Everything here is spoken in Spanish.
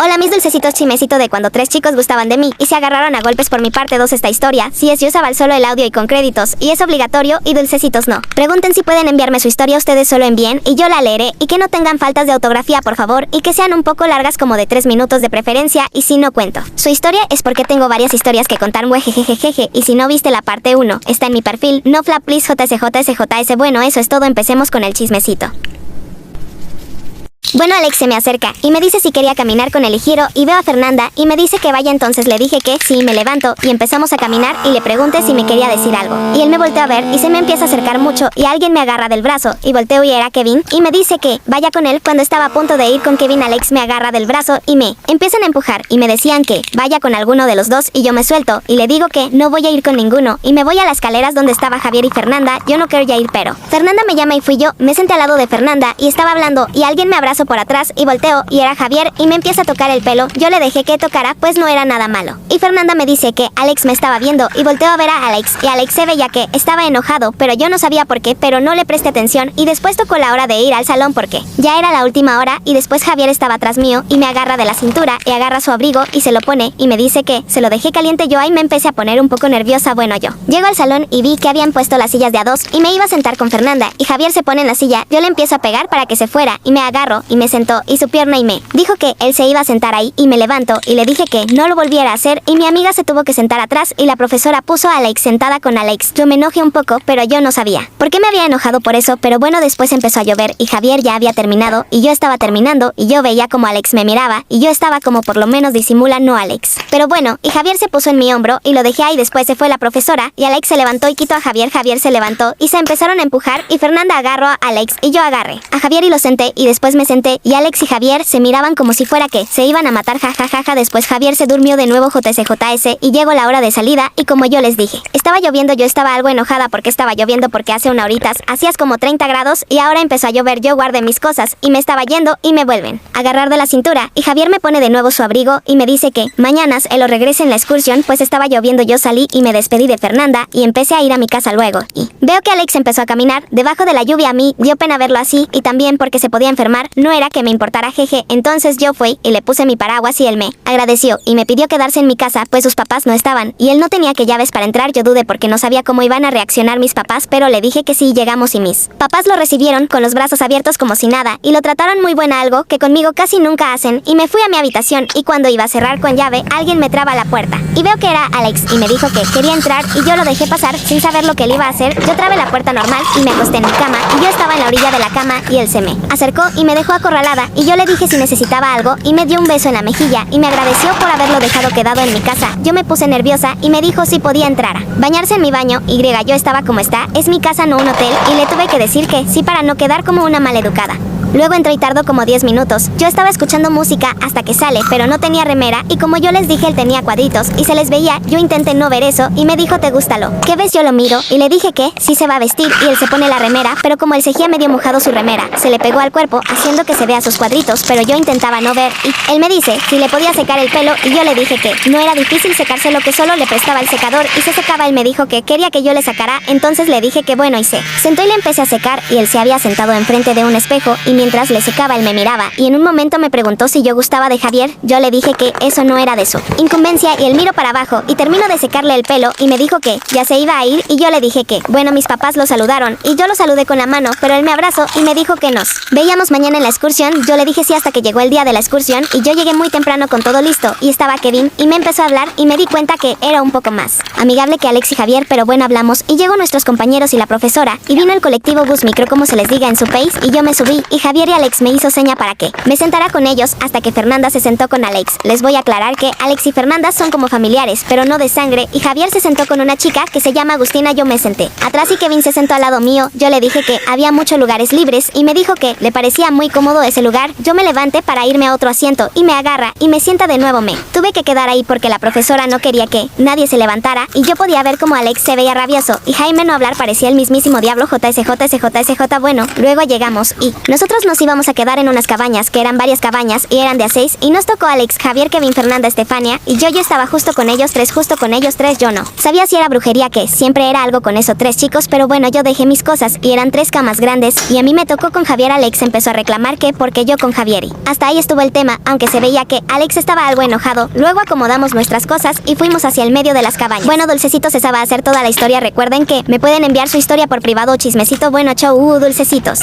Hola mis dulcecitos, chismecito de cuando 3 chicos gustaban de mí y se agarraron a golpes por mi parte 2 esta historia. Si es, yo usaba solo el audio y con créditos, y es obligatorio, y dulcecitos no. Pregunten si pueden enviarme su historia, ustedes solo envíen y yo la leeré, y que no tengan faltas de ortografía por favor, y que sean un poco largas como de 3 minutos de preferencia, y si no cuento su historia es porque tengo varias historias que contar, jejejejeje, y si no viste la parte 1, está en mi perfil, no flap please JSJSJS. Bueno, eso es todo, empecemos con el chismecito. Bueno, Alex se me acerca y me dice si quería caminar con él y giro y veo a Fernanda y me dice que vaya, entonces le dije que sí, me levanto y empezamos a caminar y le pregunté si me quería decir algo. Y él me volteó a ver y se me empieza a acercar mucho y alguien me agarra del brazo y volteo y era Kevin y me dice que vaya con él. Cuando estaba a punto de ir con Kevin, Alex me agarra del brazo y me empiezan a empujar y me decían que vaya con alguno de los dos y yo me suelto y le digo que no voy a ir con ninguno y me voy a las escaleras donde estaba Javier y Fernanda. Yo no quería ir, pero Fernanda me llama y fui yo, me senté al lado de Fernanda y estaba hablando y alguien me abrazó por atrás y volteo y era Javier y me empieza a tocar el pelo. Yo le dejé que tocara, pues no era nada malo. Y Fernanda me dice que Alex me estaba viendo y volteo a ver a Alex y Alex se veía que estaba enojado, pero yo no sabía por qué, pero no le presté atención y después tocó la hora de ir al salón porque ya era la última hora y después Javier estaba atrás mío y me agarra de la cintura y agarra su abrigo y se lo pone y me dice que se lo dejé caliente. Yo ahí me empecé a poner un poco nerviosa. Bueno, yo llego al salón y vi que habían puesto las sillas de a 2 y me iba a sentar con Fernanda y Javier se pone en la silla. Yo le empiezo a pegar para que se fuera y me agarro y me sentó y su pierna y me dijo que él se iba a sentar ahí y me levanto y le dije que no lo volviera a hacer y mi amiga se tuvo que sentar atrás y la profesora puso a Alex sentada con Alex. Yo me enojé un poco, pero yo no sabía por qué me había enojado por eso, pero bueno, después empezó a llover y Javier ya había terminado y yo estaba terminando y yo veía como Alex me miraba y yo estaba como por lo menos disimula, no Alex. Pero bueno, y Javier se puso en mi hombro y lo dejé ahí. Después se fue la profesora y Alex se levantó y quitó a Javier. Javier se levantó y se empezaron a empujar y Fernanda agarró a Alex y yo agarré a Javier y lo senté y después me senté y Alex y Javier se miraban como si fuera que se iban a matar, jajajaja. Después Javier se durmió de nuevo, JSJS, y llegó la hora de salida y como yo les dije, estaba lloviendo. Yo estaba algo enojada porque estaba lloviendo, porque hace una horita hacías como 30 grados y ahora empezó a llover. Yo guardé mis cosas y me estaba yendo y me vuelven a agarrar de la cintura y Javier me pone de nuevo su abrigo y me dice que mañanas él lo regrese en la excursión, pues estaba lloviendo. Yo salí y me despedí de Fernanda y empecé a ir a mi casa luego y veo que Alex empezó a caminar debajo de la lluvia. A mí dio pena verlo así y también porque se podía enfermar, no era que me importara, jeje. Entonces yo fui y le puse mi paraguas y él me agradeció y me pidió quedarse en mi casa, pues sus papás no estaban y él no tenía que llaves para entrar. Yo dudé porque no sabía cómo iban a reaccionar mis papás, pero le dije que sí. Llegamos y mis papás lo recibieron con los brazos abiertos como si nada y lo trataron muy buena, algo que conmigo casi nunca hacen, y me fui a mi habitación y cuando iba a cerrar con llave alguien me traba la puerta y veo que era Alex y me dijo que quería entrar y yo lo dejé pasar sin saber lo que él iba a hacer. Yo trabé la puerta normal y me acosté en mi cama y yo estaba en la orilla de la cama y él se me acercó y me dejó acorralada y yo le dije si necesitaba algo y me dio un beso en la mejilla y me agradeció por haberlo dejado quedado en mi casa. Yo me puse nerviosa y me dijo si podía entrar a bañarse en mi baño. Yo estaba como está, es mi casa, no un hotel, y le tuve que decir que sí para no quedar como una maleducada. Luego entró y tardó como 10 minutos. Yo estaba escuchando música hasta que sale, pero no tenía remera y como yo les dije él tenía cuadritos y se les veía. Yo intenté no ver eso y me dijo ¿te gusta lo que ves? Yo lo miro y le dije que sí se va a vestir y él se pone la remera, pero como él seguía medio mojado su remera, se le pegó al cuerpo haciendo que se vea sus cuadritos, pero yo intentaba no ver y él me dice si le podía secar el pelo y yo le dije que no era difícil secárselo, que solo le prestaba el secador y se secaba. Él me dijo que quería que yo le sacara, entonces le dije que bueno y se sentó y le empecé a secar y él se había sentado enfrente de un espejo y mientras le secaba él me miraba y en un momento me preguntó si yo gustaba de Javier. Yo le dije que eso no era de su incumbencia y él miro para abajo y termino de secarle el pelo y me dijo que ya se iba a ir y yo le dije que bueno, mis papás lo saludaron y yo lo saludé con la mano, pero él me abrazó y me dijo que nos veíamos mañana en la excursión. Yo le dije sí hasta que llegó el día de la excursión y yo llegué muy temprano con todo listo y estaba Kevin y me empezó a hablar y me di cuenta que era un poco más amigable que Alex y Javier, pero bueno, hablamos y llegó nuestros compañeros y la profesora y vino el colectivo bus micro como se les diga en su país y yo me subí y Javier y Alex me hizo seña para que me sentara con ellos hasta que Fernanda se sentó con Alex. Les voy a aclarar que Alex y Fernanda son como familiares, pero no de sangre, y Javier se sentó con una chica que se llama Agustina. Yo me senté atrás y Kevin se sentó al lado mío. Yo le dije que había muchos lugares libres y me dijo que le parecía muy cómodo ese lugar. Yo me levanté para irme a otro asiento y me agarra y me sienta de nuevo. Me tuve que quedar ahí porque la profesora no quería que nadie se levantara y yo podía ver como Alex se veía rabioso y Jaime no hablar parecía el mismísimo diablo. JSJSJSJ. Bueno, luego llegamos y nosotros Nosotros nos íbamos a quedar en unas cabañas, que eran varias cabañas, y eran de a 6, y nos tocó Alex, Javier, Kevin, Fernanda, Estefania, y yo estaba justo con ellos tres, yo no. Sabía si era brujería que, siempre era algo con esos 3 chicos, pero bueno, yo dejé mis cosas, y eran 3 camas grandes, y a mí me tocó con Javier. Alex empezó a reclamar que, porque yo con Javier, y hasta ahí estuvo el tema, aunque se veía que Alex estaba algo enojado. Luego acomodamos nuestras cosas, y fuimos hacia el medio de las cabañas. Bueno, Dulcecitos, esa va a ser toda la historia. Recuerden que me pueden enviar su historia por privado o chismecito. Bueno, chau, Dulcecitos.